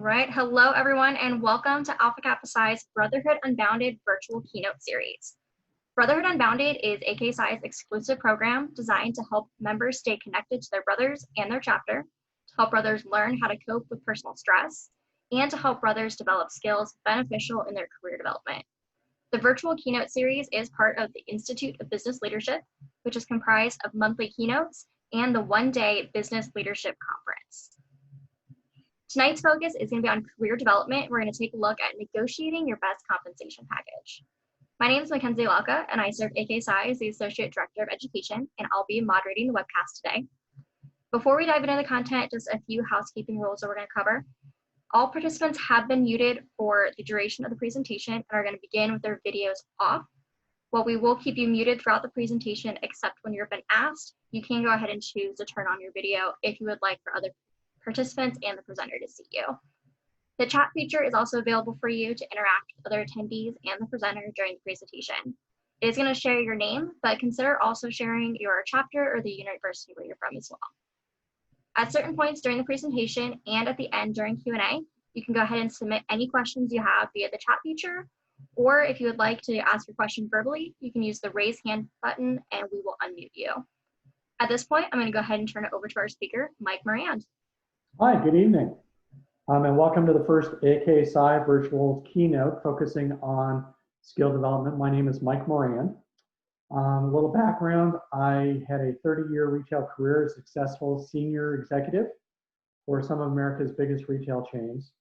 right. Hello, everyone, and welcome to Alpha Kappa Psi's Brotherhood Unbounded virtual keynote series. Brotherhood Unbounded is AK Psi's exclusive program designed to help members stay connected to their brothers and their chapter, to help brothers learn how to cope with personal stress, and to help brothers develop skills beneficial in their career development. The virtual keynote series is part of the Institute of Business Leadership, which is comprised of monthly keynotes and the one-day Business Leadership Conference. Tonight's focus is going to be on career development. We're going to take a look at negotiating your best compensation package. My name is Mackenzie Lalka, and I serve AK Psi as the Associate Director of Education, and I'll be moderating the webcast today. Before we dive into the content, just a few housekeeping rules that we're going to cover. All participants have been muted for the duration of the presentation and are going to begin with their videos off. While we will keep you muted throughout the presentation, except when you've been asked, you can go ahead and choose to turn on your video if you would like for other participants and the presenter to see you. The chat feature is also available for you to interact with other attendees and the presenter during the presentation. It is going to share your name, but consider also sharing your chapter or the university where you're from as well. At certain points during the presentation and at the end during Q&A, you can go ahead and submit any questions you have via the chat feature, or if you would like to ask your question verbally, you can use the raise hand button and we will unmute you. At this point, I'm going to go ahead and turn it over to our speaker, Mike Morand. Hi, good evening, and welcome to the first AK Psi virtual keynote focusing on skill development. My name is Mike Morand. A little background, I had a 30-year retail career as a successful senior executive for some of America's biggest retail chains.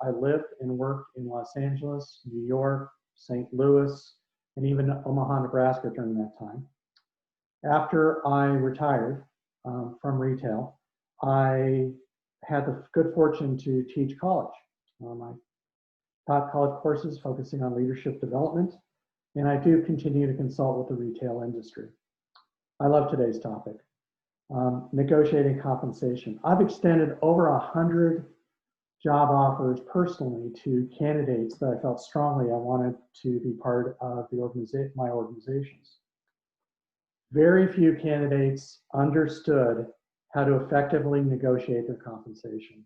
I lived and worked in Los Angeles, New York, St. Louis, and even Omaha, Nebraska during that time. After I retired from retail, I had the good fortune to teach college. I taught college courses focusing on leadership development, and I do continue to consult with the retail industry. I love today's topic, negotiating compensation. I've extended over 100 job offers personally to candidates that I felt strongly I wanted to be part of my organizations. Very few candidates understood how to effectively negotiate their compensation.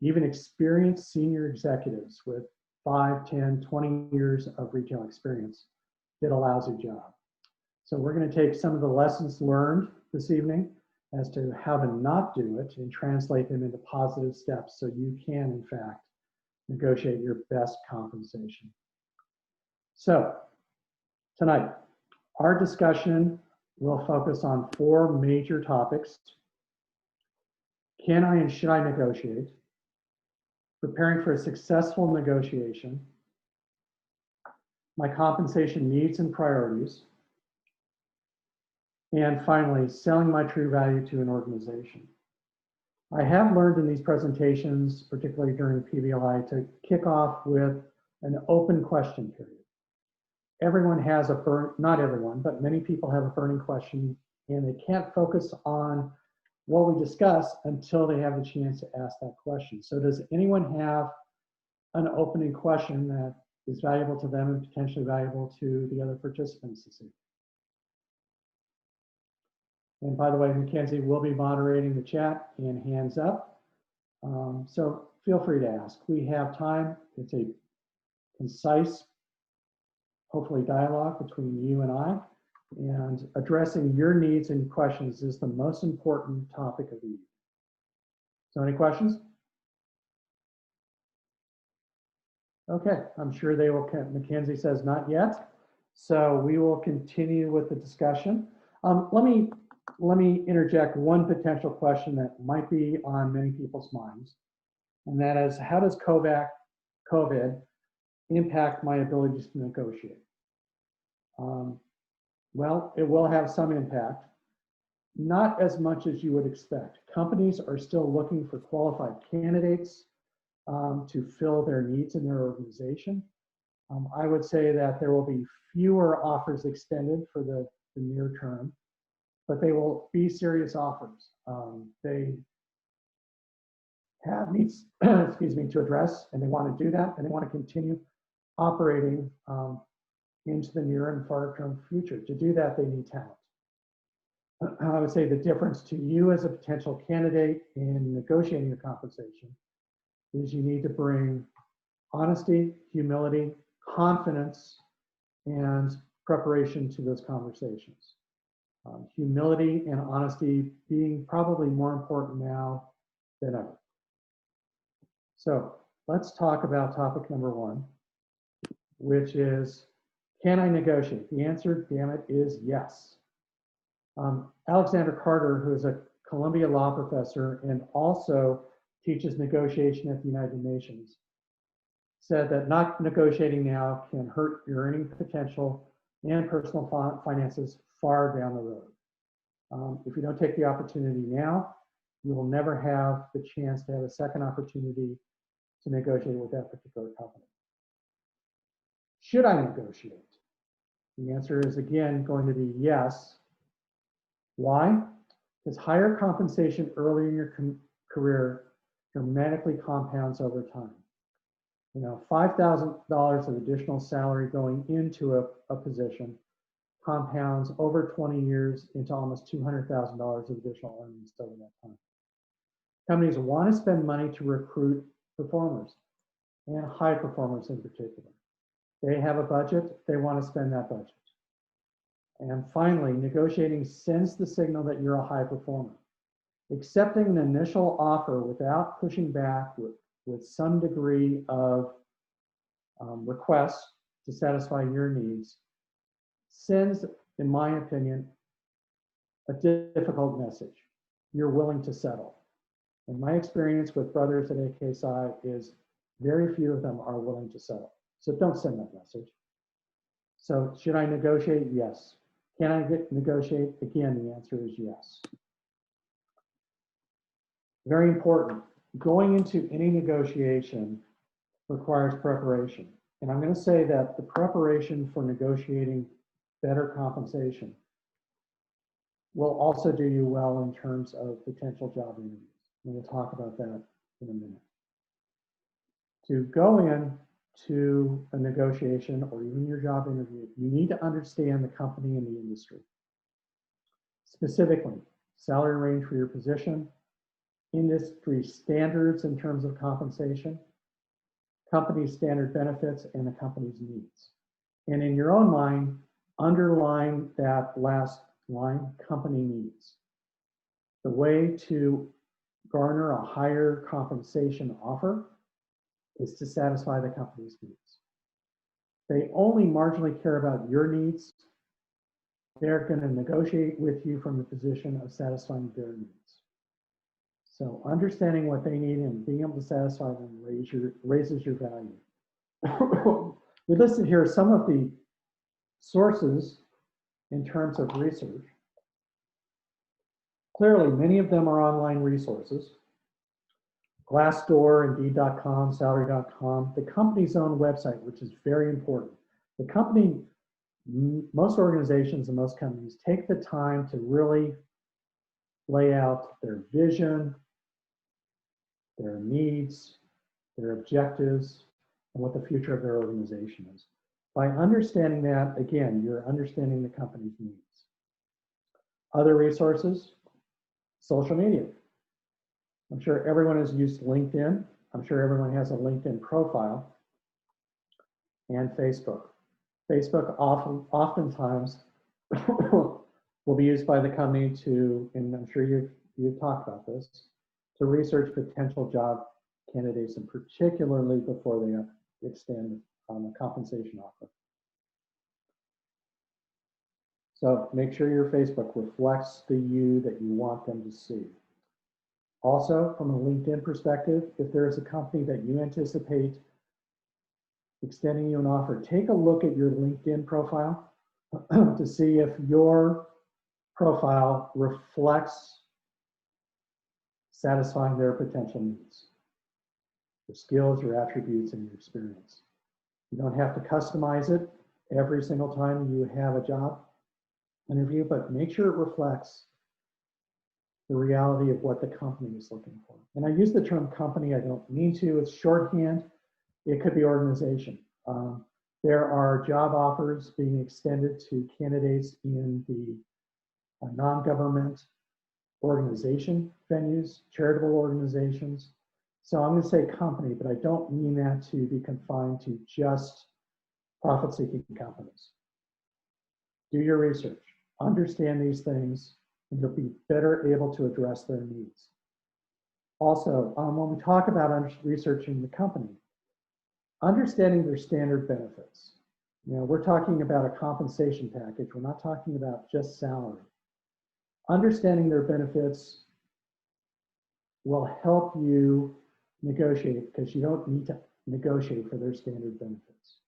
Even experienced senior executives with 5, 10, 20 years of retail experience did a lousy job. So we're going to take some of the lessons learned this evening as to how to not do it and translate them into positive steps so you can, in fact, negotiate your best compensation. So tonight, our discussion will focus on 4 major topics. Can I and should I negotiate? Preparing for a successful negotiation. My compensation needs and priorities. And finally, selling my true value to an organization. I have learned in these presentations, particularly during PBLI, to kick off with an open question period. Everyone has not everyone, but many people have a burning question, and they can't focus on what we discuss until they have the chance to ask that question. So does anyone have an opening question that is valuable to them and potentially valuable to the other participants this evening? And by the way, Mackenzie will be moderating the chat and hands up. So feel free to ask. We have time. It's a concise, hopefully, dialogue between you and I. And addressing your needs and questions is the most important topic of the evening. So any questions? Okay, I'm sure they will. Mackenzie says not yet. So we will continue with the discussion. Let me interject one potential question that might be on many people's minds. And that is, how does COVID impact my ability to negotiate? Well, it will have some impact, not as much as you would expect. Companies are still looking for qualified candidates to fill their needs in their organization. I would say that there will be fewer offers extended for the near term, but they will be serious offers. They have needs, excuse me, to address, and they want to do that, and they want to continue operating into the near and far term future. To do that, they need talent. I would say the difference to you as a potential candidate in negotiating your compensation is you need to bring honesty, humility, confidence, and preparation to those conversations. Humility and honesty being probably more important now than ever. So let's talk about topic number one, which is, can I negotiate? The answer, damn it, is yes. Alexander Carter, who is a Columbia law professor and also teaches negotiation at the United Nations, said that not negotiating now can hurt your earning potential and personal finances far down the road. If you don't take the opportunity now, you will never have the chance to have a second opportunity to negotiate with that particular company. Should I negotiate? The answer is, again, going to be yes. Why? Because higher compensation early in your career dramatically compounds over time. You know, $5,000 of additional salary going into a position compounds over 20 years into almost $200,000 of additional earnings over that time. Companies want to spend money to recruit performers, and high performers in particular. They have a budget, they want to spend that budget. And finally, negotiating sends the signal that you're a high performer. Accepting an initial offer without pushing back with some degree of requests to satisfy your needs sends, in my opinion, a difficult message. You're willing to settle. And my experience with brothers at AKSI is very few of them are willing to settle. So don't send that message. So should I negotiate? Yes. Can I negotiate? Again, the answer is yes. Very important. Going into any negotiation requires preparation. And I'm going to say that the preparation for negotiating better compensation will also do you well in terms of potential job interviews. And we'll talk about that in a minute. To go in to a negotiation or even your job interview, you need to understand the company and the industry. Specifically, salary range for your position, industry standards in terms of compensation, company standard benefits, and the company's needs. And in your own mind, underline that last line, company needs. The way to garner a higher compensation offer is to satisfy the company's needs. They only marginally care about your needs. They're going to negotiate with you from the position of satisfying their needs. So understanding what they need and being able to satisfy them raises your value. We listed here some of the sources in terms of research. Clearly, many of them are online resources. Glassdoor, Indeed.com, Salary.com, the company's own website, which is very important. The company, most organizations and most companies take the time to really lay out their vision, their needs, their objectives, and what the future of their organization is. By understanding that, again, you're understanding the company's needs. Other resources, social media. I'm sure everyone has used LinkedIn. I'm sure everyone has a LinkedIn profile, and Facebook. Facebook oftentimes will be used by the company to, and I'm sure you've talked about this, to research potential job candidates, and particularly before they extend a compensation offer. So make sure your Facebook reflects the you that you want them to see. Also, from a LinkedIn perspective, if there is a company that you anticipate extending you an offer, take a look at your LinkedIn profile to see if your profile reflects satisfying their potential needs, your skills, your attributes, and your experience. You don't have to customize it every single time you have a job interview, but make sure it reflects the reality of what the company is looking for. And I use the term company, I don't mean to, it's shorthand. It could be organization. There are job offers being extended to candidates in the non-government organization venues, charitable organizations, So I'm going to say company, but I don't mean that to be confined to just profit-seeking companies. Do your research, understand these things, and you'll be better able to address their needs. Also, when we talk about researching the company, understanding their standard benefits. You know, we're talking about a compensation package. We're not talking about just salary. Understanding their benefits will help you negotiate, because you don't need to negotiate for their standard benefits.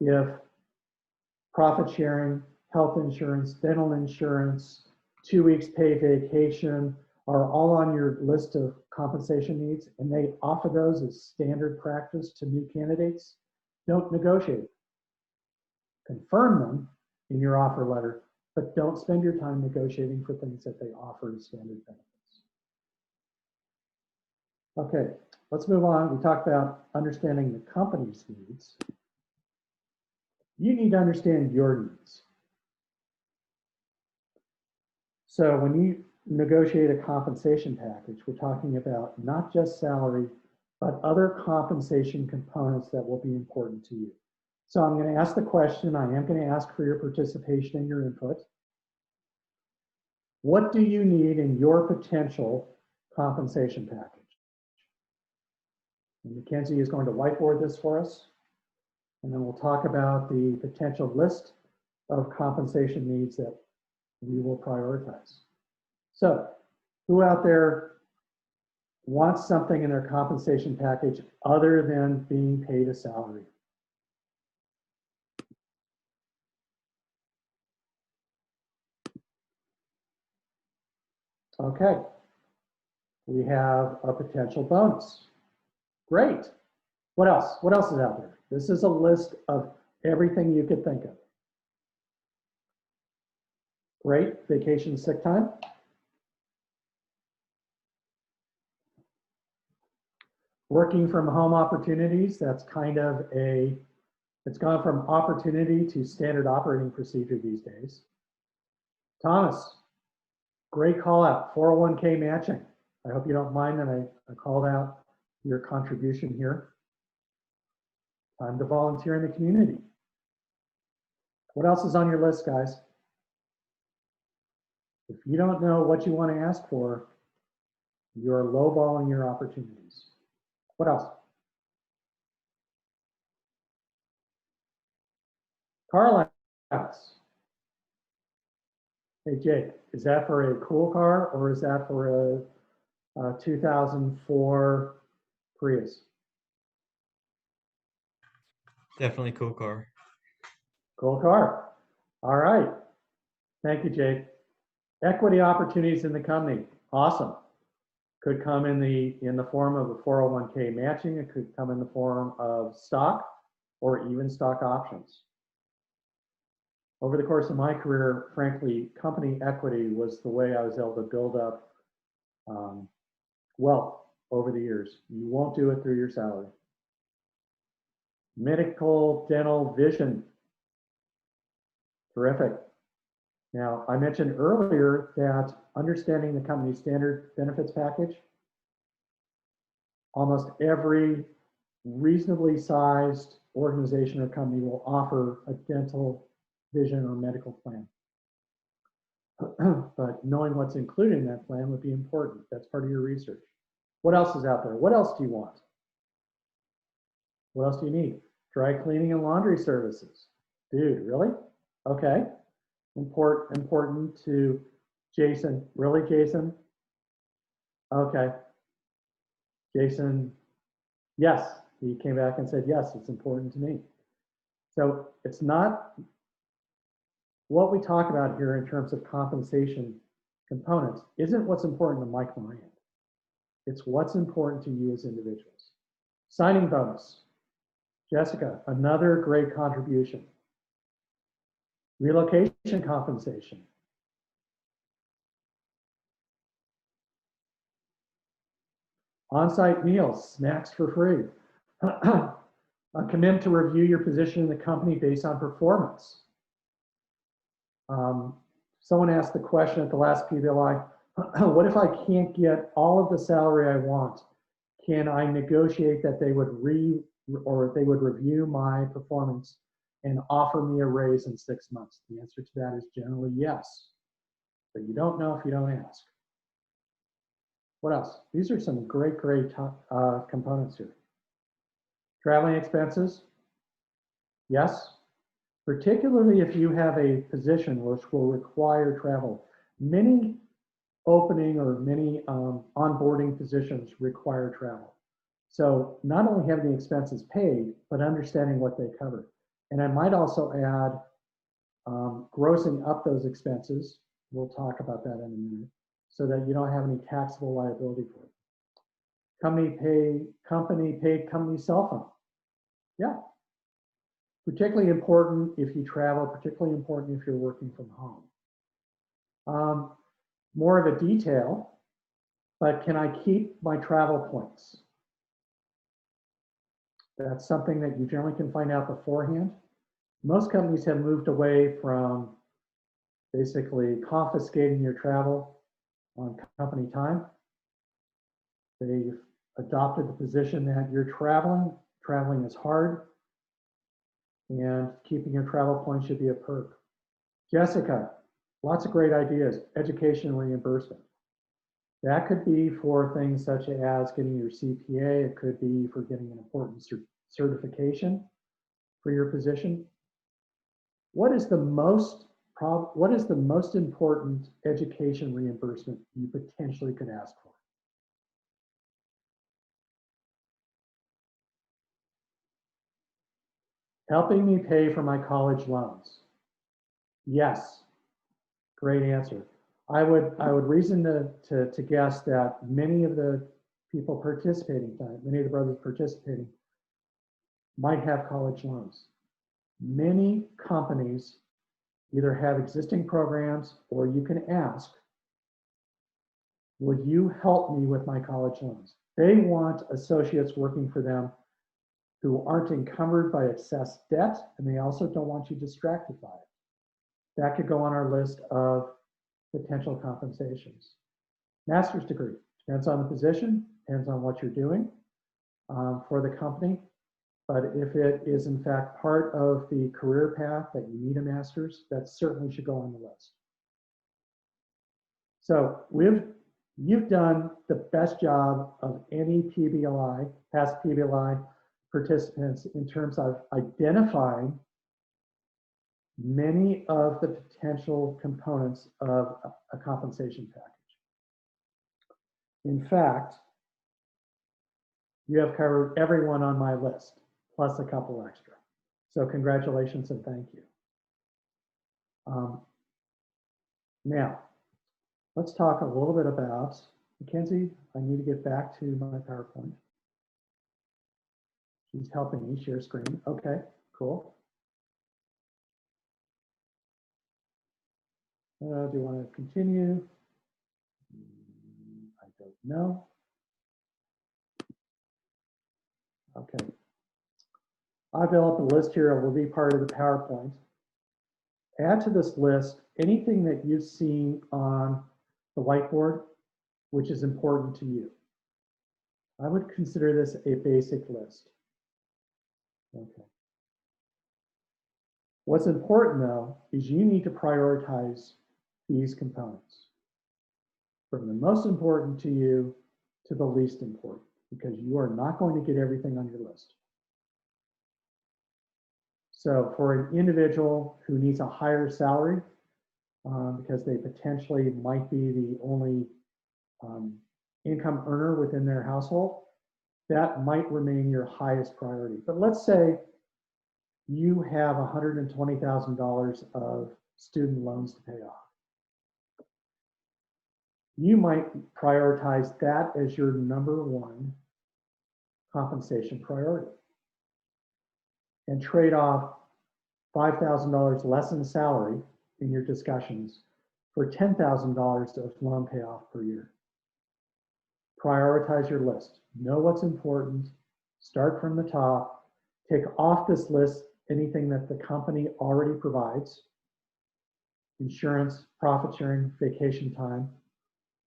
If profit sharing, health insurance, dental insurance, 2 weeks paid vacation are all on your list of compensation needs, and they offer those as standard practice to new candidates, don't negotiate. Confirm them in your offer letter, but don't spend your time negotiating for things that they offer as standard benefits. Okay, let's move on. We talked about understanding the company's needs. You need to understand your needs. So when you negotiate a compensation package, we're talking about not just salary, but other compensation components that will be important to you. So I'm going to ask the question, I am going to ask for your participation and your input. What do you need in your potential compensation package? And Mackenzie is going to whiteboard this for us, and then we'll talk about the potential list of compensation needs that we will prioritize. So, who out there wants something in their compensation package other than being paid a salary? Okay, we have a potential bonus. Great. What else? What else is out there? This is a list of everything you could think of. Great. Vacation, sick time. Working from home opportunities, that's kind of it's gone from opportunity to standard operating procedure these days. Thomas, great call out, 401k matching. I hope you don't mind that I called out your contribution here. Time to volunteer in the community. What else is on your list, guys? If you don't know what you want to ask for, you're lowballing your opportunities. What else? Car allowance. Hey, Jake, is that for a cool car or is that for a 2004 Prius? Definitely cool car. Cool car. All right. Thank you, Jake. Equity opportunities in the company. Awesome. Could come in the form of a 401k matching. It could come in the form of stock or even stock options. Over the course of my career, frankly, company equity was the way I was able to build up wealth over the years. You won't do it through your salary. Medical, dental, vision. Terrific. Now, I mentioned earlier that understanding the company's standard benefits package, almost every reasonably sized organization or company will offer a dental, vision, or medical plan. But knowing what's included in that plan would be important. That's part of your research. What else is out there? What else do you want? What else do you need? Dry cleaning and laundry services. Dude, really? Okay. Important to Jason. Really, Jason? Okay. Jason, yes. He came back and said, yes, it's important to me. So it's not what we talk about here in terms of compensation components isn't what's important to Mike Morand. It's what's important to you as individuals. Signing bonus. Jessica, another great contribution. Relocation compensation. On-site meals, snacks for free. A commitment to review your position in the company based on performance. Someone asked the question at the last PBLI, what if I can't get all of the salary I want? can I negotiate that they would review my performance and offer me a raise in 6 months? The answer to that is generally yes, but you don't know if you don't ask. What else? These are some great components here. Traveling expenses, yes, particularly if you have a position which will require travel. Many opening or many onboarding positions require travel. So not only having the expenses paid, but understanding what they cover. And I might also add grossing up those expenses. We'll talk about that in a minute, so that you don't have any taxable liability for it. Company paid company cell phone. Yeah. Particularly important if you travel, particularly important if you're working from home. More of a detail, but can I keep my travel points? That's something that you generally can find out beforehand. Most companies have moved away from basically confiscating your travel on company time. They've adopted the position that you're traveling is hard, and keeping your travel points should be a perk. Jessica, lots of great ideas. Education reimbursement. That could be for things such as getting your CPA. It could be for getting an important certification for your position. What is the most important education reimbursement you potentially could ask for? Helping me pay for my college loans. Yes, great answer. I would reason to guess that many of the people participating, many of the brothers participating, might have college loans. Many companies either have existing programs, or you can ask, would you help me with my college loans? They want associates working for them who aren't encumbered by excess debt, and they also don't want you distracted by it. That could go on our list of potential compensations. Master's degree, depends on the position, depends on what you're doing for the company. But if it is in fact part of the career path that you need a master's, that certainly should go on the list. So you've done the best job of any PBLI, past PBLI participants, in terms of identifying many of the potential components of a compensation package. In fact, you have covered everyone on my list, plus a couple extra. So congratulations and thank you. Now, let's talk a little bit about, Mackenzie, I need to get back to my PowerPoint. She's helping me share screen. Okay, cool. Do you want to continue? I don't know. Okay. I've developed a list here. It will be part of the PowerPoint. Add to this list anything that you've seen on the whiteboard, which is important to you. I would consider this a basic list. Okay. What's important, though, is you need to prioritize these components from the most important to you to the least important, because you are not going to get everything on your list. So for an individual who needs a higher salary, because they potentially might be the only income earner within their household, that might remain your highest priority. But let's say you have $120,000 of student loans to pay off. You might prioritize that as your #1 compensation priority and trade off $5,000 less in salary in your discussions for $10,000 of loan payoff per year. Prioritize your list. Know what's important. Start from the top. Take off this list anything that the company already provides: insurance, profit sharing, vacation time.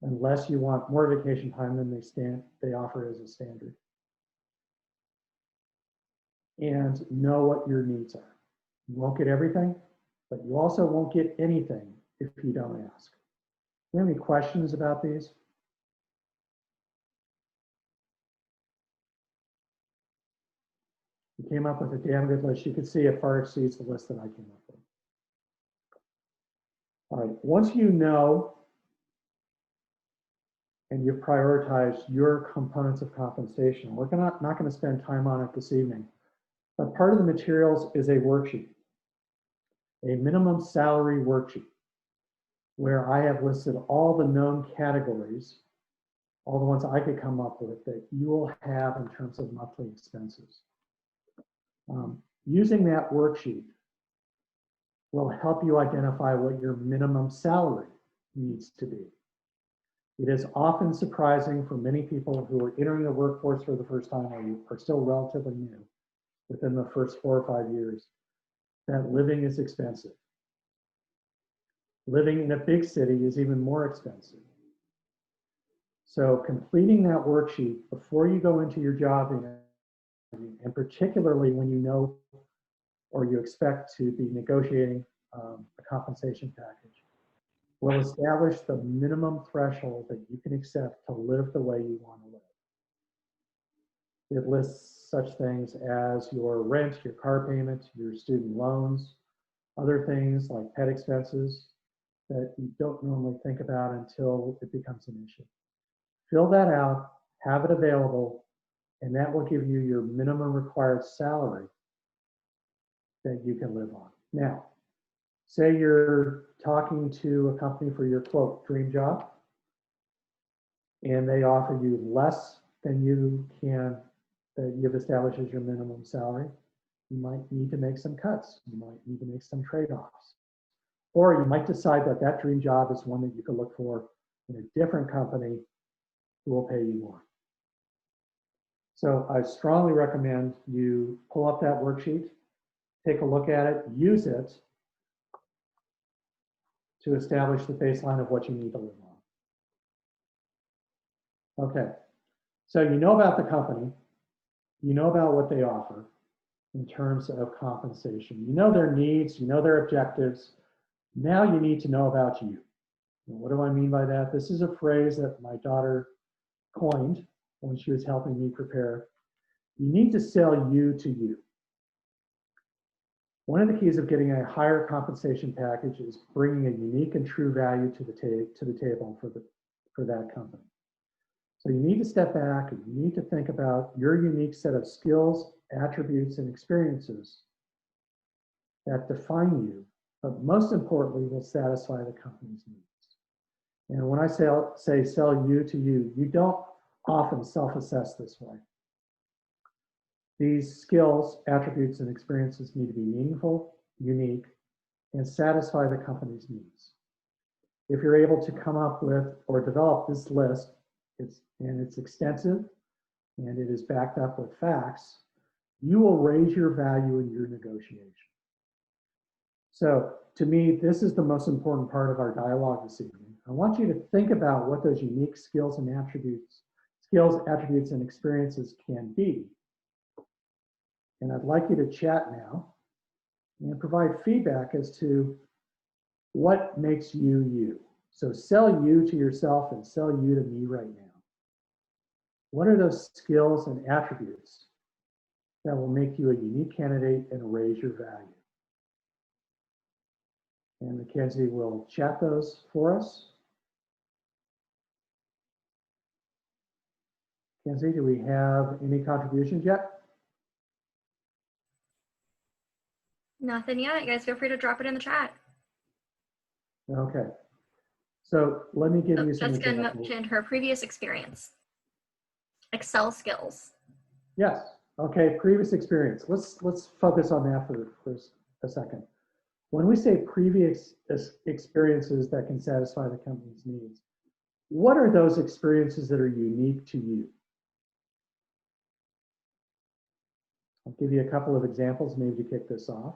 unless you want more vacation time than they offer as a standard. And know what your needs are. You won't get everything, but you also won't get anything if you don't ask. Do you have any questions about these? You came up with a damn good list. You can see it far exceeds the list that I came up with. All right, once you know and you've prioritized your components of compensation, we're not going to spend time on it this evening, but part of the materials is a worksheet, a minimum salary worksheet, where I have listed all the known categories, all the ones I could come up with that you will have in terms of monthly expenses. Using that worksheet will help you identify what your minimum salary needs to be. It is often surprising for many people who are entering the workforce for the first time or are still relatively new within the first 4 or 5 years that living is expensive. Living in a big city is even more expensive. So completing that worksheet before you go into your job interview, and particularly when you know or you expect to be negotiating a compensation package, will establish the minimum threshold that you can accept to live the way you want to live. It lists such things as your rent, your car payment, your student loans, other things like pet expenses that you don't normally think about until it becomes an issue. Fill that out, have it available, and that will give you your minimum required salary that you can live on. Now, say you're talking to a company for your quote dream job, and they offer you less than that you've established as your minimum salary. You might need to make some cuts. You might need to make some trade-offs. Or you might decide that that dream job is one that you could look for in a different company who will pay you more. So I strongly recommend you pull up that worksheet, take a look at it, use it to establish the baseline of what you need to live on. Okay, so you know about the company, you know about what they offer in terms of compensation. You know their needs, you know their objectives. Now you need to know about you. And what do I mean by that? This is a phrase that my daughter coined when she was helping me prepare. You need to sell you to you. One of the keys of getting a higher compensation package is bringing a unique and true value to the table for that company. So you need to step back and you need to think about your unique set of skills, attributes, and experiences that define you, but most importantly, will satisfy the company's needs. And when I say sell you to you, you don't often self-assess this way. These skills, attributes, and experiences need to be meaningful, unique, and satisfy the company's needs. If you're able to come up with or develop this list, it's extensive and it is backed up with facts, you will raise your value in your negotiation. So to me, this is the most important part of our dialogue this evening. I want you to think about what those unique skills, attributes, and experiences can be. And I'd like you to chat now and provide feedback as to what makes you you. So sell you to yourself and sell you to me right now. What are those skills and attributes that will make you a unique candidate and raise your value? And Mackenzie will chat those for us. Mackenzie, do we have any contributions yet? Nothing yet. You guys feel free to drop it in the chat. Okay. So let me give you some Jessica examples. mentioned her previous experience. Excel skills. Yes. Okay. Previous experience. Let's focus on that for a second. When we say previous experiences that can satisfy the company's needs, what are those experiences that are unique to you? I'll give you a couple of examples maybe to kick this off.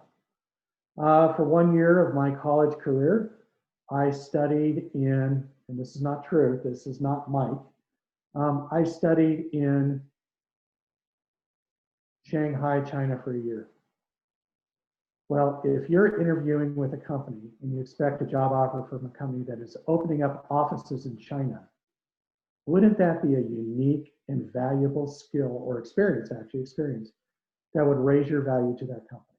For 1 year of my college career, I studied in, and this is not true, this is not Mike, I studied in Shanghai, China for a year. Well, if you're interviewing with a company and you expect a job offer from a company that is opening up offices in China, wouldn't that be a unique and valuable skill or experience, actually experience, that would raise your value to that company?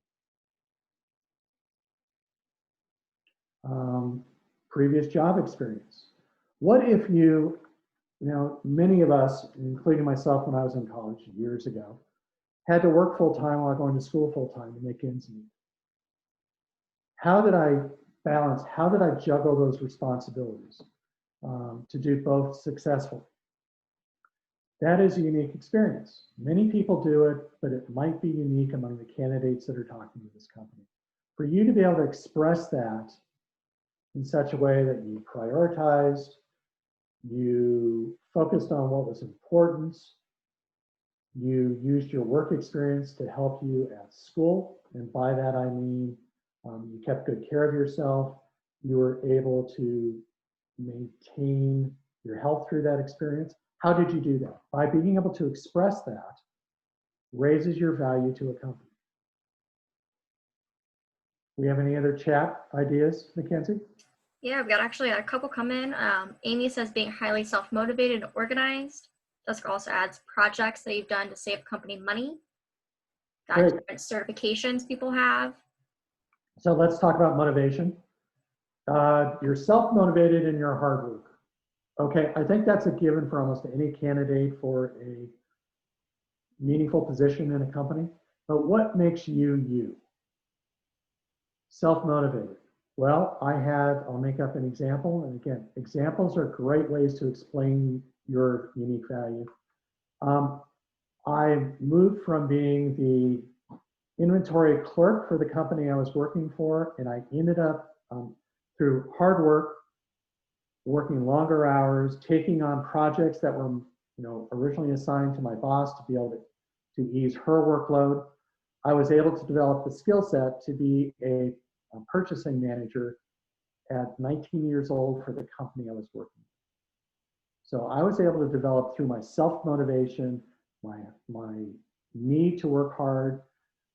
Previous job experience. What if you know, many of us, including myself when I was in college years ago, had to work full-time while going to school full-time to make ends meet. How did I balance, how did I juggle those responsibilities to do both successfully? That is a unique experience. Many people do it, but it might be unique among the candidates that are talking to this company. For you to be able to express that in such a way that you prioritized, you focused on what was important, you used your work experience to help you at school, and by that I mean you kept good care of yourself, you were able to maintain your health through that experience. How did you do that? By being able to express that raises your value to a company. We have any other chat ideas, Mackenzie? Yeah, we've got actually a couple come in. Amy says being highly self-motivated and organized. Jessica also adds projects that you've done to save company money. Got Great. different certifications people have. So let's talk about motivation. You're self-motivated and you're hard worker. Okay, I think that's a given for almost any candidate for a meaningful position in a company. But what makes you you? Self-motivated. Well, I'll make up an example. And again, examples are great ways to explain your unique value. I moved from being the inventory clerk for the company I was working for, and I ended up through hard work, working longer hours, taking on projects that were originally assigned to my boss to be able to ease her workload. I was able to develop the skill set to be a purchasing manager at 19 years old for the company I was working with. So I was able to develop through my self-motivation, my need to work hard,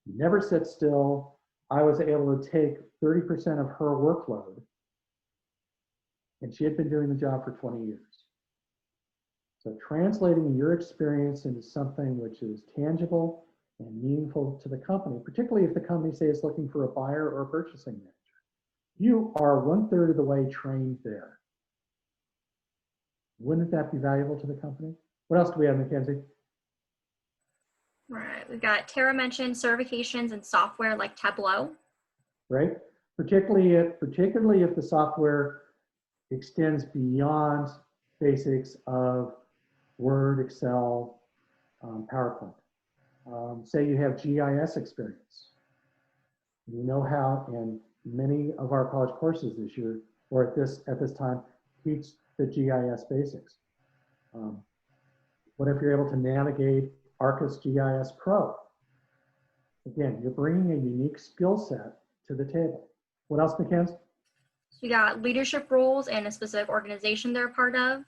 never sit still. I was able to take 30% of her workload, and she had been doing the job for 20 years. So translating your experience into something which is tangible and meaningful to the company, particularly if the company, say, is looking for a buyer or a purchasing manager. You are 1/3 of the way trained there. Wouldn't that be valuable to the company? What else do we have, Mackenzie? Right, we've got Tara mentioned certifications and software like Tableau. Right? Particularly if the software extends beyond basics of Word, Excel, PowerPoint. Say you have GIS experience. You know how, and many of our college courses this year, or at this time, teach the GIS basics. What if you're able to navigate Arcus GIS Pro? Again, you're bringing a unique skill set to the table. What else, Mackenzie? We got leadership roles and a specific organization they're a part of.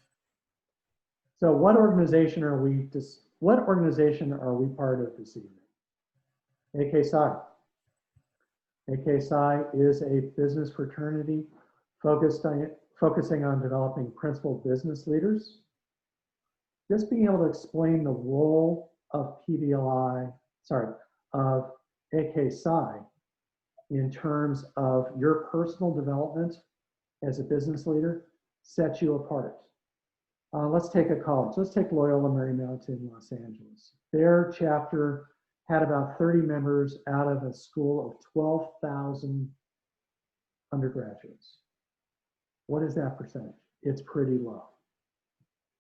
So what organization are we part of this evening? AK Psi. AK Psi is a business fraternity focusing on developing principal business leaders. Just being able to explain the role of of AK Psi in terms of your personal development as a business leader sets you apart. Let's take a college. Let's take Loyola Marymount in Los Angeles. Their chapter had about 30 members out of a school of 12,000 undergraduates. What is that percentage? It's pretty low.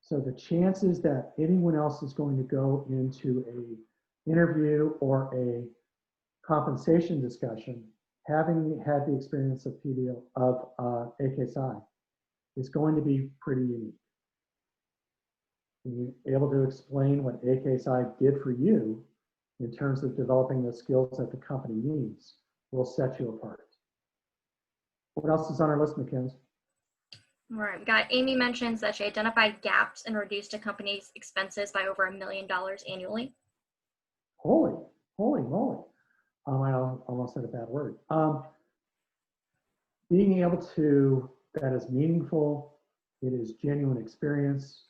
So the chances that anyone else is going to go into an interview or a compensation discussion, having had the experience of AK Psi, is going to be pretty unique. Being able to explain what AK Psi did for you in terms of developing the skills that the company needs will set you apart. What else is on our list, Mackenzie? Right. We got Amy mentions that she identified gaps and reduced a company's expenses by over $1 million annually. Holy moly. I almost said a bad word. Being able to, that is meaningful, it is genuine experience,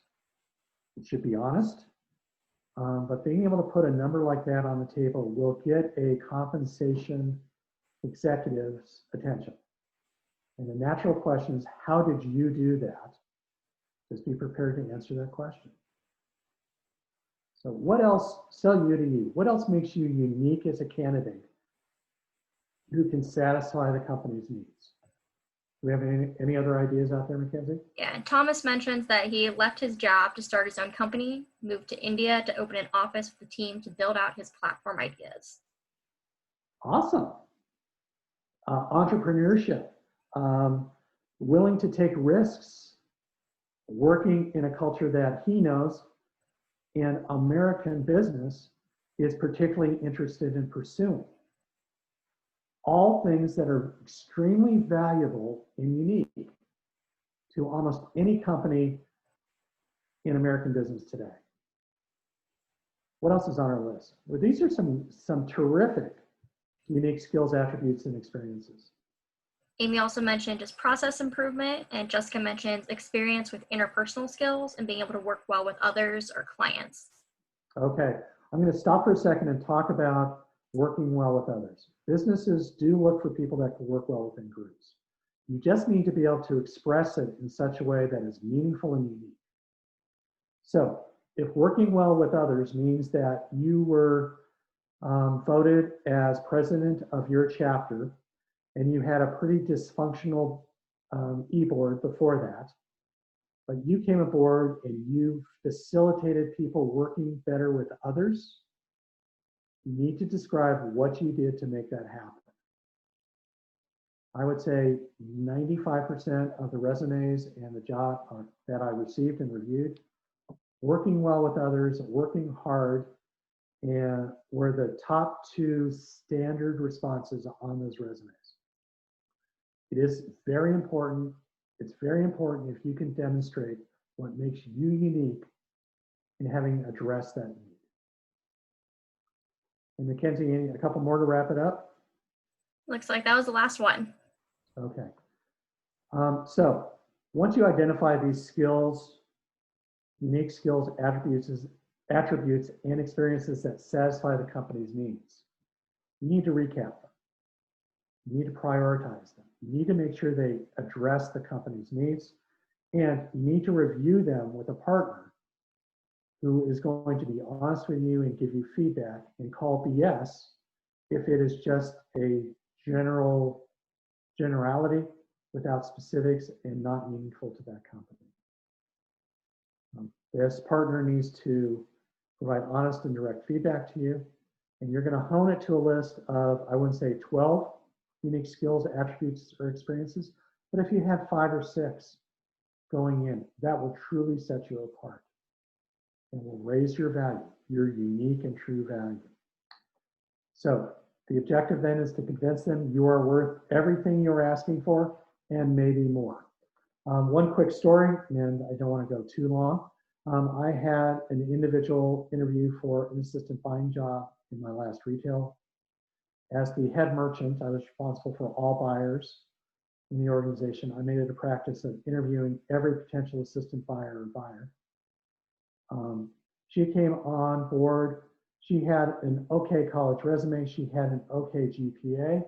it should be honest, but being able to put a number like that on the table will get a compensation executive's attention. And the natural question is, how did you do that? Just be prepared to answer that question. So what else sell you to you? What else makes you unique as a candidate who can satisfy the company's needs? Do we have any other ideas out there, Mackenzie? Yeah, and Thomas mentions that he left his job to start his own company, moved to India to open an office with the team to build out his platform ideas. Awesome. Entrepreneurship, willing to take risks, working in a culture that he knows and American business is particularly interested in pursuing. All things that are extremely valuable and unique to almost any company in American business today. What else is on our list? Well, these are some terrific unique skills, attributes, and experiences. Amy also mentioned just process improvement, and Jessica mentions experience with interpersonal skills and being able to work well with others or clients. Okay, I'm going to stop for a second and talk about working well with others. Businesses do look for people that can work well within groups. You just need to be able to express it in such a way that is meaningful and unique. So if working well with others means that you were voted as president of your chapter and you had a pretty dysfunctional e-board before that, but you came aboard and you facilitated people working better with others, you need to describe what you did to make that happen. I would say 95% of the resumes and the job that I received and reviewed, working well with others, working hard, and were the top two standard responses on those resumes. It is very important. It's very important if you can demonstrate what makes you unique in having addressed that need. And Mackenzie, a couple more to wrap it up? Looks like that was the last one. Okay. So once you identify these skills, unique skills, attributes, and experiences that satisfy the company's needs, you need to recap them. You need to prioritize them. You need to make sure they address the company's needs, and you need to review them with a partner who is going to be honest with you and give you feedback and call BS if it is just a generality without specifics and not meaningful to that company. This partner needs to provide honest and direct feedback to you, and you're going to hone it to a list of, I wouldn't say 12 unique skills, attributes, or experiences, but if you have 5 or 6 going in, that will truly set you apart and will raise your value, your unique and true value. So the objective then is to convince them you are worth everything you're asking for and maybe more. One quick story, and I don't want to go too long. I had an individual interview for an assistant buying job in my last retail. As the head merchant, I was responsible for all buyers in the organization. I made it a practice of interviewing every potential assistant buyer or buyer. She came on board. She had an okay college resume. She had an okay GPA.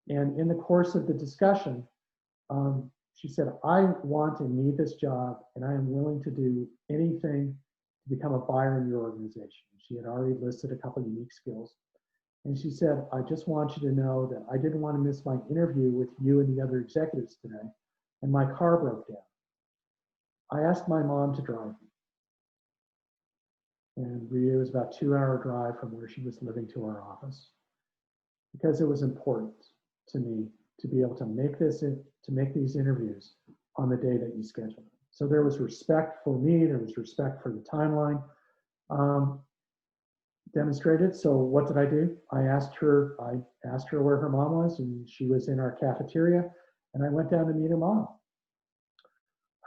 And in the course of the discussion, she said, I want and need this job, and I am willing to do anything to become a buyer in your organization. She had already listed a couple of unique skills. And she said, I just want you to know that I didn't want to miss my interview with you and the other executives today, and my car broke down. I asked my mom to drive me. And it was about a 2-hour drive from where she was living to our office, because it was important to me to be able to make these interviews on the day that you schedule them. So there was respect for me, there was respect for the timeline demonstrated. So what did I do? I asked her where her mom was, and she was in our cafeteria, and I went down to meet her mom.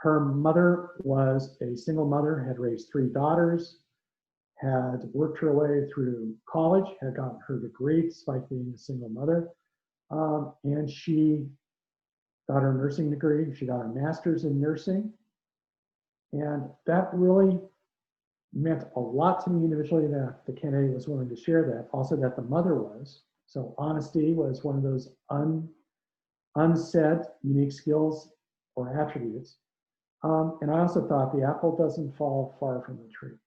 Her mother was a single mother, had raised 3 daughters, had worked her way through college, had gotten her degree despite being a single mother, and she got her nursing degree. She got her master's in nursing, and that really meant a lot to me individually that the candidate was willing to share that. Also, that the mother was. So honesty was one of those unsaid unique skills or attributes. And I also thought the apple doesn't fall far from the tree.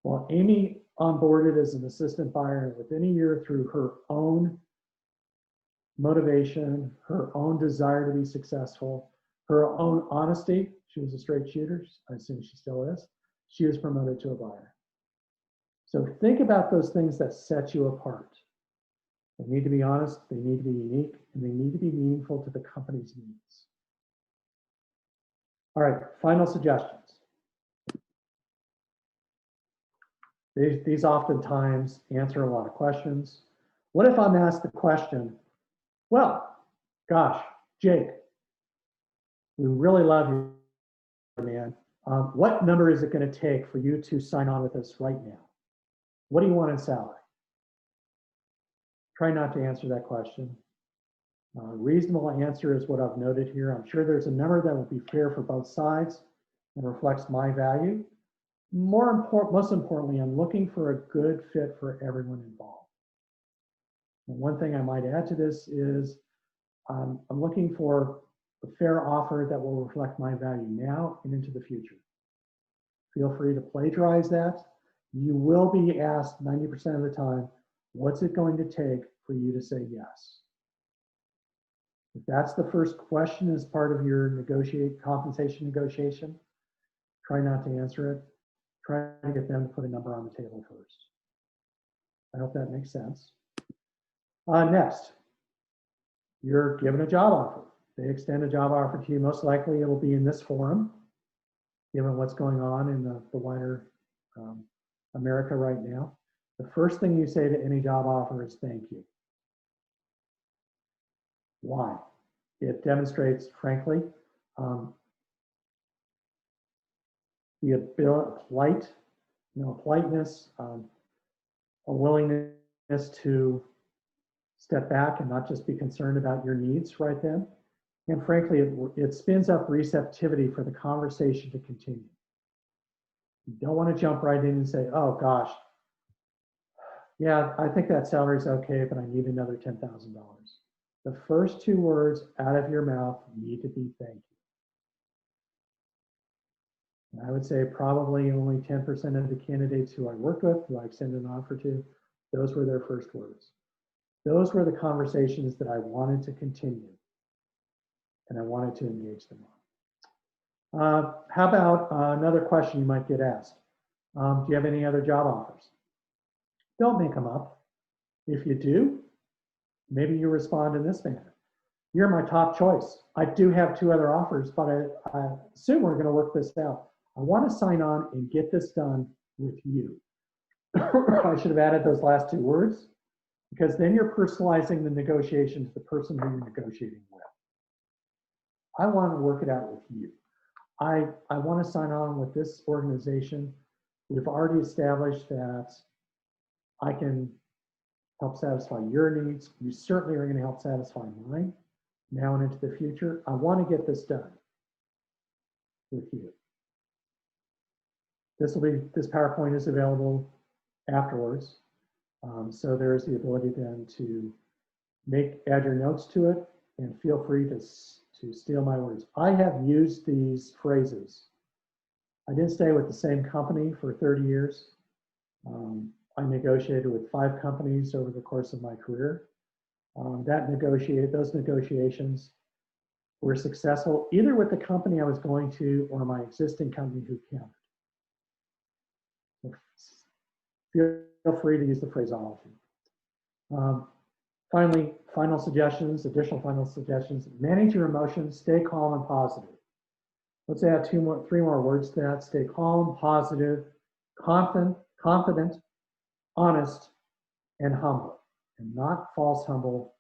Well, Amy onboarded as an assistant buyer within a year through her own motivation, her own desire to be successful, her own honesty. She was a straight shooter. I assume she still is. She was promoted to a buyer. So think about those things that set you apart. They need to be honest, they need to be unique, and they need to be meaningful to the company's needs. All right, final suggestions. These oftentimes answer a lot of questions. What if I'm asked the question, well, gosh, Jake, we really love you, man. What number is it going to take for you to sign on with us right now? What do you want in salary? Try not to answer that question. Reasonable answer is what I've noted here. I'm sure there's a number that will be fair for both sides and reflects my value. Most importantly, I'm looking for a good fit for everyone involved. And one thing I might add to this is I'm looking for a fair offer that will reflect my value now and into the future. Feel free to plagiarize that. You will be asked 90% of the time, what's it going to take for you to say yes? If that's the first question as part of your compensation negotiation, try not to answer it. Try to get them to put a number on the table first. I hope that makes sense. Next, you're given a job offer. They extend a job offer to you. Most likely it'll be in this forum, given what's going on in the wider America right now. The first thing you say to any job offer is thank you. Why? It demonstrates, frankly, the ability, politeness, a willingness to step back and not just be concerned about your needs right then. And frankly, it spins up receptivity for the conversation to continue. You don't want to jump right in and say, oh gosh, yeah, I think that salary's okay, but I need another $10,000. The first 2 words out of your mouth need to be thank you. And I would say probably only 10% of the candidates who I work with, who I extend an offer to, those were their first words. Those were the conversations that I wanted to continue and I wanted to engage them on. How about another question you might get asked? Do you have any other job offers? Don't make them up. If you do, maybe you respond in this manner. You're my top choice. I do have 2 other offers, but I assume we're going to work this out. I want to sign on and get this done with you. I should have added those last 2 words because then you're personalizing the negotiation to the person who you're negotiating with. I want to work it out with you. I want to sign on with this organization. We've already established that I can help satisfy your needs. You certainly are going to help satisfy mine now and into the future. I want to get this done with you. This PowerPoint is available afterwards. So there's the ability then to add your notes to it, and feel free to steal my words. I have used these phrases. I didn't stay with the same company for 30 years. I negotiated with 5 companies over the course of my career. Those negotiations were successful either with the company I was going to or my existing company who countered. Feel free to use the phraseology. Finally, additional final suggestions. Manage your emotions, stay calm and positive. Let's add 3 more words to that. Stay calm, positive, confident, honest, and humble. And not false humble,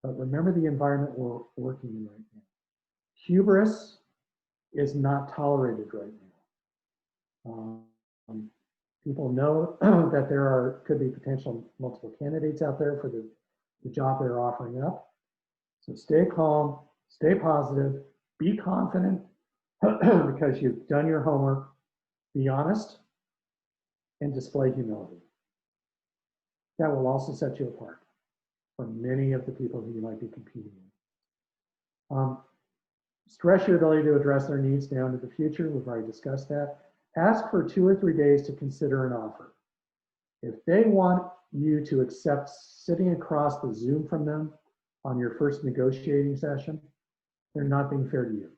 but remember the environment we're working in right now. Hubris is not tolerated right now. People know that there could be potential multiple candidates out there for the job they're offering up. So stay calm, stay positive, be confident because you've done your homework, be honest, and display humility. That will also set you apart from many of the people who you might be competing with. Stress your ability to address their needs now into the future. We've already discussed that. Ask for 2 or 3 days to consider an offer. If they want you to accept sitting across the Zoom from them on your first negotiating session, they're not being fair to you.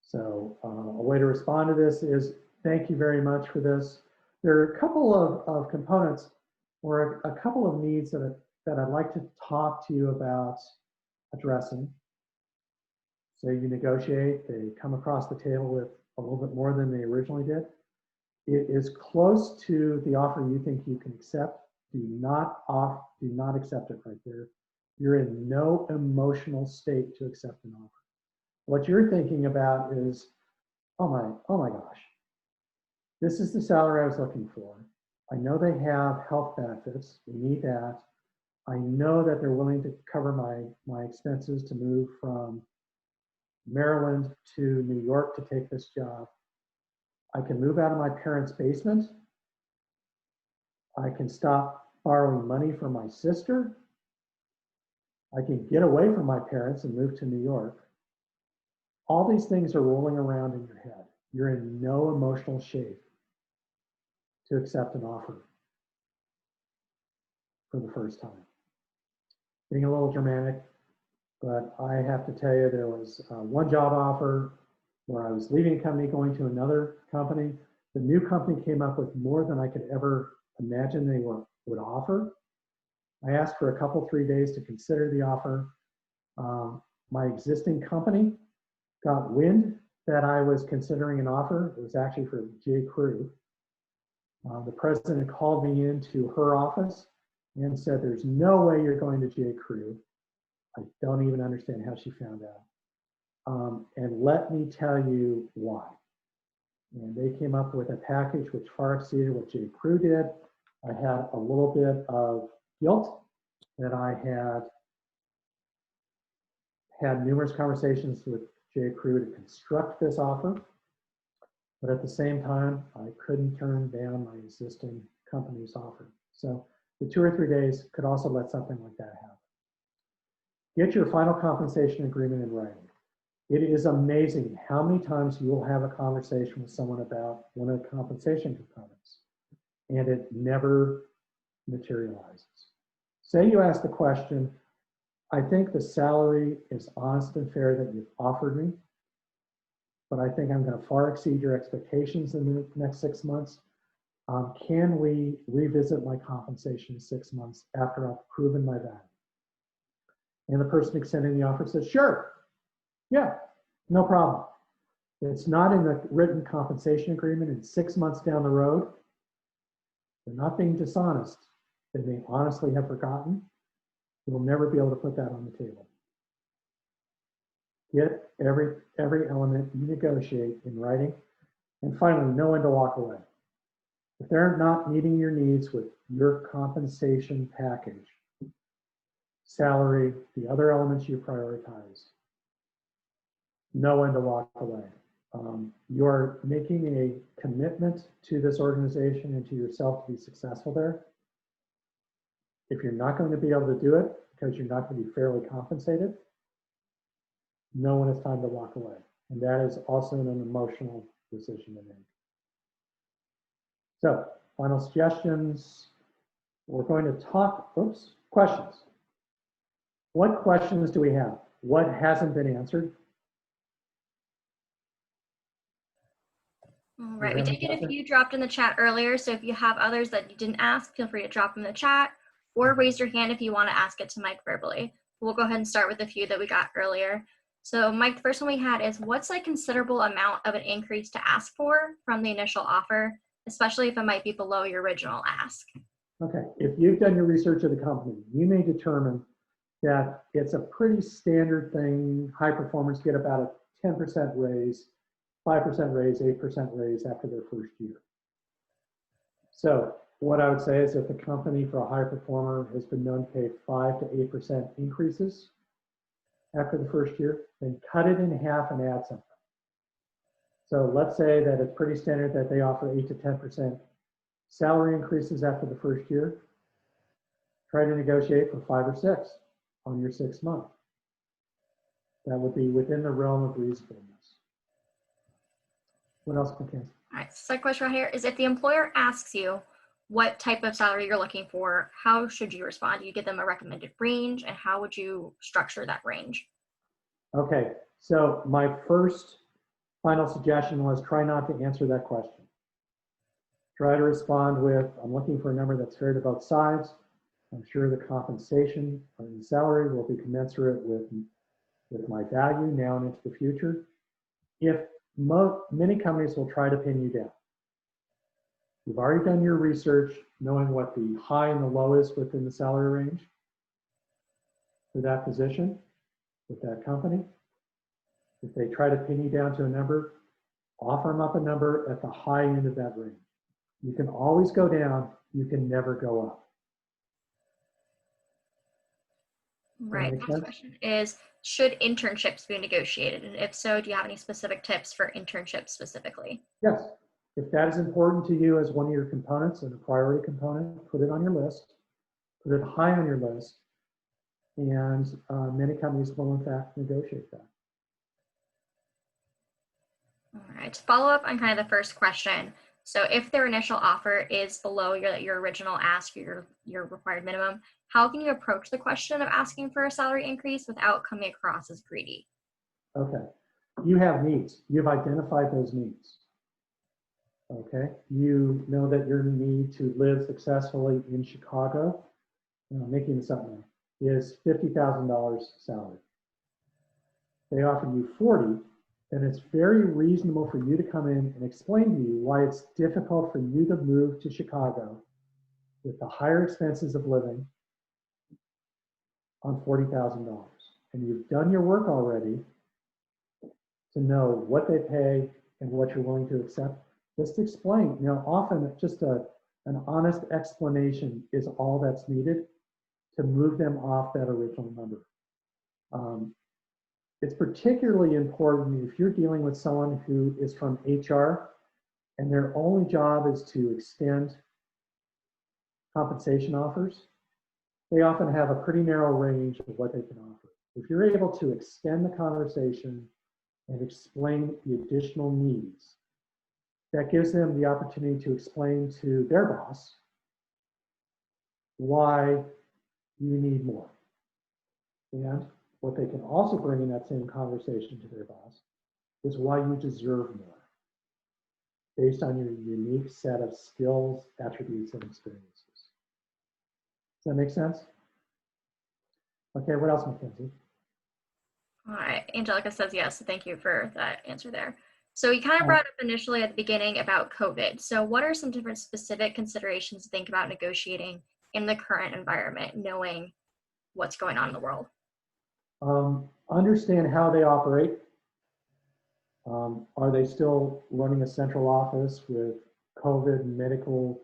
So a way to respond to this is, thank you very much for this. There are a couple of components or a couple of needs that I'd like to talk to you about addressing. So you negotiate, they come across the table with a little bit more than they originally did. It is close to the offer you think you can accept. Do not accept it right there. You're in no emotional state to accept an offer. What you're thinking about is, oh my gosh, this is the salary I was looking for. I know they have health benefits. We need that. I know that they're willing to cover my expenses to move from Maryland to New York to take this job. I can move out of my parents' basement. I can stop borrowing money from my sister. I can get away from my parents and move to New York. All these things are rolling around in your head. You're in no emotional shape to accept an offer for the first time. Being a little dramatic, but I have to tell you, there was one job offer where I was leaving a company, going to another company. The new company came up with more than I could ever imagine they would offer. I asked for a couple, 3 days to consider the offer. My existing company got wind that I was considering an offer. It was actually for J. Crew. The president called me into her office and said, there's no way you're going to J. Crew. I don't even understand how she found out. And let me tell you why. And they came up with a package which far exceeded what J. Crew did. I had a little bit of guilt that I had numerous conversations with J. Crew to construct this offer. But at the same time, I couldn't turn down my existing company's offer. So the 2 or 3 days could also let something like that happen. Get your final compensation agreement in writing. It is amazing how many times you will have a conversation with someone about one of the compensation components, and it never materializes. Say you ask the question, I think the salary is honest and fair that you've offered me, but I think I'm going to far exceed your expectations in the next 6 months. Can we revisit my compensation in 6 months after I've proven my value? And the person extending the offer says, sure, yeah, no problem. It's not in the written compensation agreement, and 6 months down the road, they're not being dishonest. They may honestly have forgotten. You'll never be able to put that on the table. Get every element you negotiate in writing. And finally, know when to walk away. If they're not meeting your needs with your compensation package, salary, the other elements you prioritize, know when to walk away. You're making a commitment to this organization and to yourself to be successful there. If you're not going to be able to do it because you're not going to be fairly compensated, know when it's time to walk away. And that is also an emotional decision to make. So, final suggestions. We're going to talk, questions. What questions do we have? What hasn't been answered? All right, we did get a few dropped in the chat earlier, so if you have others that you didn't ask, feel free to drop them in the chat or raise your hand if you want to ask it to Mike verbally. We'll go ahead and start with a few that we got earlier. So Mike, the first one we had is, what's a considerable amount of an increase to ask for from the initial offer, especially if it might be below your original ask? Okay, if you've done your research of the company, you may determine that it's a pretty standard thing. High performers get about a 10% raise, 5% raise, 8% raise after their first year. So what I would say is if the company for a high performer has been known to pay 5 to 8% increases after the first year, then cut it in half and add something. So let's say that it's pretty standard that they offer 8 to 10% salary increases after the first year. Try to negotiate for 5 or 6 on your 6th month. That would be within the realm of reasonableness. What else, Mackenzie? All right, second question right here is if the employer asks you what type of salary you're looking for, how should you respond? Do you give them a recommended range, and how would you structure that range? Okay, so my first final suggestion was try not to answer that question. Try to respond with, I'm looking for a number that's fair to both sides. I'm sure the compensation or the salary will be commensurate with my value now and into the future. If many companies will try to pin you down. You've already done your research, knowing what the high and the low is within the salary range for that position with that company. If they try to pin you down to a number, offer them up a number at the high end of that range. You can always go down, you can never go up. Right. Next question is, should internships be negotiated? And if so, do you have any specific tips for internships specifically? Yes. If that is important to you as one of your components and a priority component, put it on your list. Put it high on your list. And many companies will, in fact, negotiate that. All right. To follow up on kind of the first question, so if their initial offer is below your original ask, your required minimum, how can you approach the question of asking for a salary increase without coming across as greedy? Okay. You have needs. You've identified those needs. Okay. You know that your need to live successfully in Chicago, making this up now, is $50,000 salary. They offer you 40, then it's very reasonable for you to come in and explain to you why it's difficult for you to move to Chicago with the higher expenses of living on $40,000. And you've done your work already to know what they pay and what you're willing to accept. Just explain. Often just an honest explanation is all that's needed to move them off that original number. It's particularly important if you're dealing with someone who is from HR and their only job is to extend compensation offers. They often have a pretty narrow range of what they can offer. If you're able to extend the conversation and explain the additional needs, that gives them the opportunity to explain to their boss why you need more. And what they can also bring in that same conversation to their boss is why you deserve more based on your unique set of skills, attributes, and experiences. Does that make sense? Okay, what else, Mackenzie? All right, Angelica says yes, so thank you for that answer there. So you kind of brought up initially at the beginning about COVID. So what are some different specific considerations to think about negotiating in the current environment, knowing what's going on in the world? Understand how they operate. Are they still running a central office with COVID medical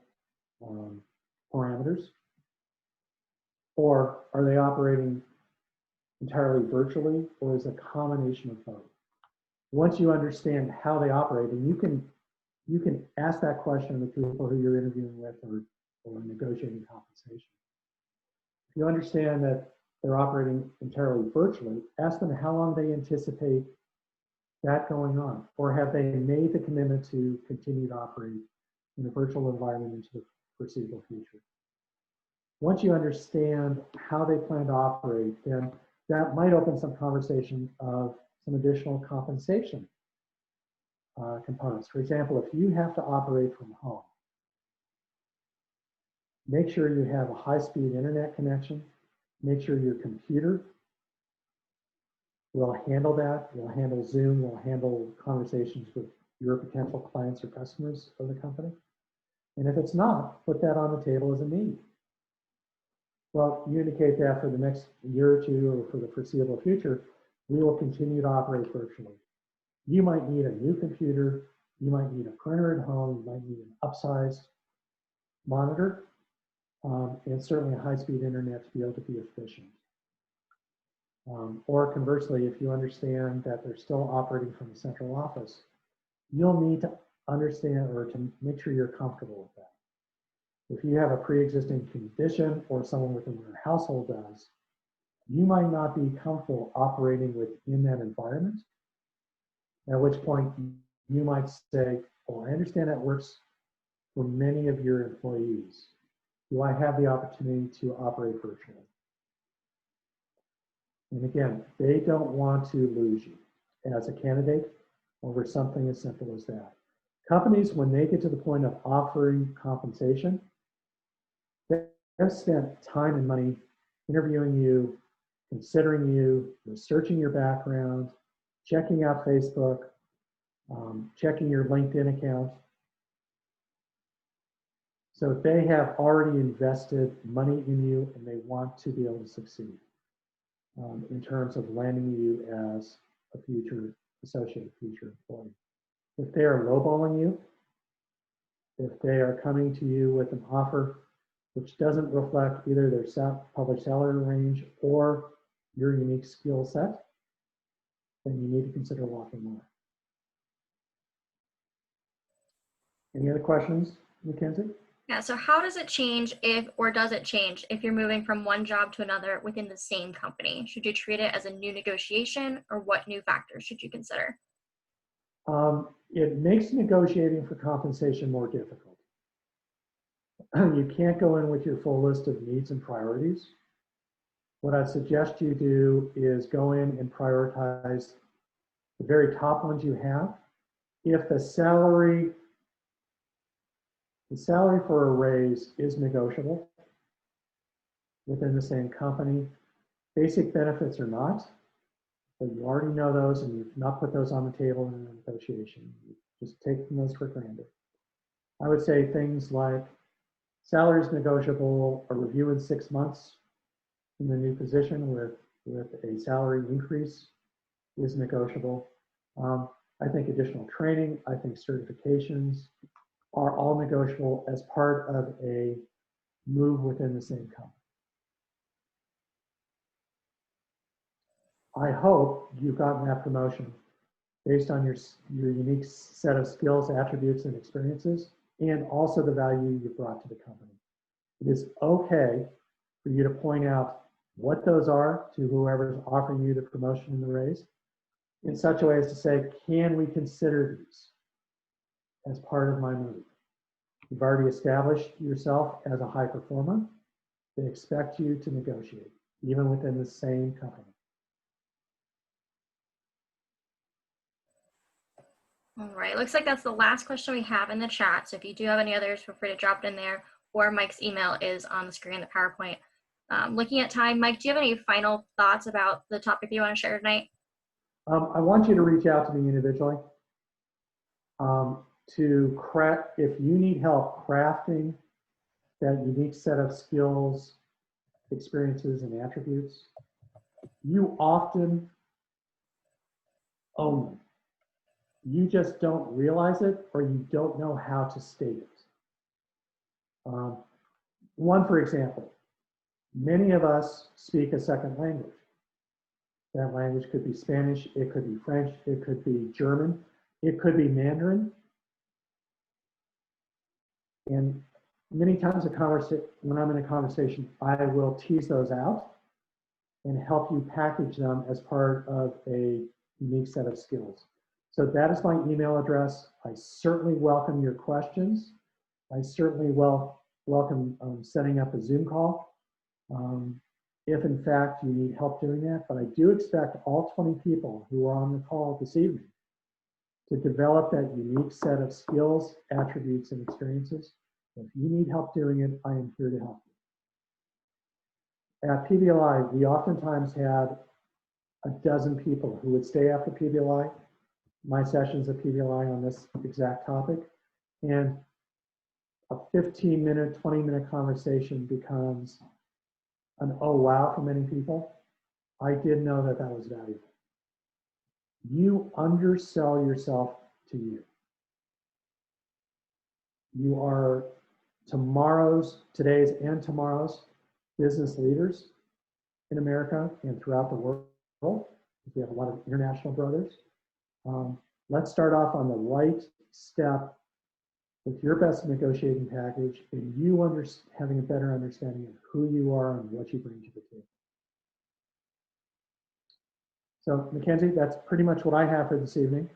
parameters? Or are they operating entirely virtually, or is it a combination of both? Once you understand how they operate, and you can ask that question of the people who you're interviewing with or negotiating compensation. If you understand that they're operating entirely virtually, ask them how long they anticipate that going on, or have they made the commitment to continue to operate in a virtual environment into the foreseeable future. Once you understand how they plan to operate, then that might open some conversation of some additional compensation components. For example, if you have to operate from home, make sure you have a high-speed internet connection. Make sure your computer will handle that. Will handle Zoom, will handle conversations with your potential clients or customers of the company. And if it's not, put that on the table as a need. Well, you indicate that for the next year or two or for the foreseeable future, we will continue to operate virtually. You might need a new computer, you might need a printer at home, you might need an upsized monitor, and certainly a high-speed internet to be able to be efficient. Or conversely, if you understand that they're still operating from the central office, you'll need to understand or to make sure you're comfortable with that. If you have a pre-existing condition or someone within your household does, you might not be comfortable operating within that environment, at which point you might say, oh, I understand that works for many of your employees. Do I have the opportunity to operate virtually? And again, they don't want to lose you as a candidate over something as simple as that. Companies, when they get to the point of offering compensation, they've spent time and money interviewing you, considering you, researching your background, checking out Facebook, checking your LinkedIn account. So they have already invested money in you and they want to be able to succeed in terms of landing you as a future associate, future employee. If they are lowballing you, if they are coming to you with an offer which doesn't reflect either their published salary range or your unique skill set, then you need to consider walking away. Any other questions, Mackenzie? Yeah, so how does it change does it change if you're moving from one job to another within the same company? Should you treat it as a new negotiation, or what new factors should you consider? It makes negotiating for compensation more difficult. You can't go in with your full list of needs and priorities. What I suggest you do is go in and prioritize the very top ones you have. If the salary for a raise is negotiable within the same company, basic benefits are not, but you already know those and you've not put those on the table in a negotiation. You just take those for granted. I would say things like salary is negotiable, a review in 6 months in the new position with a salary increase is negotiable. I think additional training, I think certifications are all negotiable as part of a move within the same company. I hope you've gotten that promotion based on your unique set of skills, attributes, and experiences, and also the value you brought to the company. It is okay for you to point out what those are to whoever's offering you the promotion and the raise in such a way as to say, can we consider these as part of my move? You've already established yourself as a high performer. They expect you to negotiate, even within the same company. All right, looks like that's the last question we have in the chat. So if you do have any others, feel free to drop it in there, or Mike's email is on the screen, the PowerPoint. Looking at time, Mike, do you have any final thoughts about the topic you want to share tonight? I want you to reach out to me individually if you need help crafting that unique set of skills, experiences, and attributes. You often own them. You just don't realize it, or you don't know how to state it. One, for example, many of us speak a second language. That language could be Spanish, it could be French, it could be German, it could be Mandarin. And many times when I'm in a conversation, I will tease those out and help you package them as part of a unique set of skills. So that is my email address. I certainly welcome your questions. I certainly welcome setting up a Zoom call if in fact you need help doing that. But I do expect all 20 people who are on the call this evening to develop that unique set of skills, attributes, and experiences. If you need help doing it, I am here to help you. At PBLI, we oftentimes had a dozen people who would stay after PBLI, my sessions at PBLI on this exact topic, and a 15-minute, 20-minute conversation becomes an oh wow for many people, I did know that that was valuable. You undersell yourself to you. You are today's and tomorrow's business leaders in America and throughout the world. We have a lot of international brothers. Let's start off on the right step with your best negotiating package and you having a better understanding of who you are and what you bring to the table. So Mackenzie, that's pretty much what I have for this evening.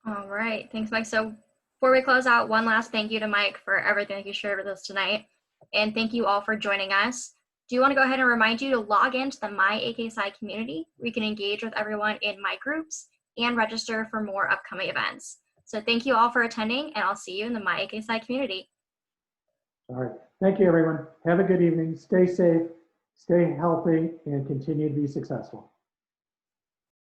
All right, thanks, Mike. So before we close out, one last thank you to Mike for everything that you shared with us tonight. And thank you all for joining us. Do you want to go ahead and remind you to log into the My AKSI community? We can engage with everyone in my groups and register for more upcoming events. So thank you all for attending, and I'll see you in the My AKSI community. All right. Thank you, everyone. Have a good evening. Stay safe, stay healthy, and continue to be successful.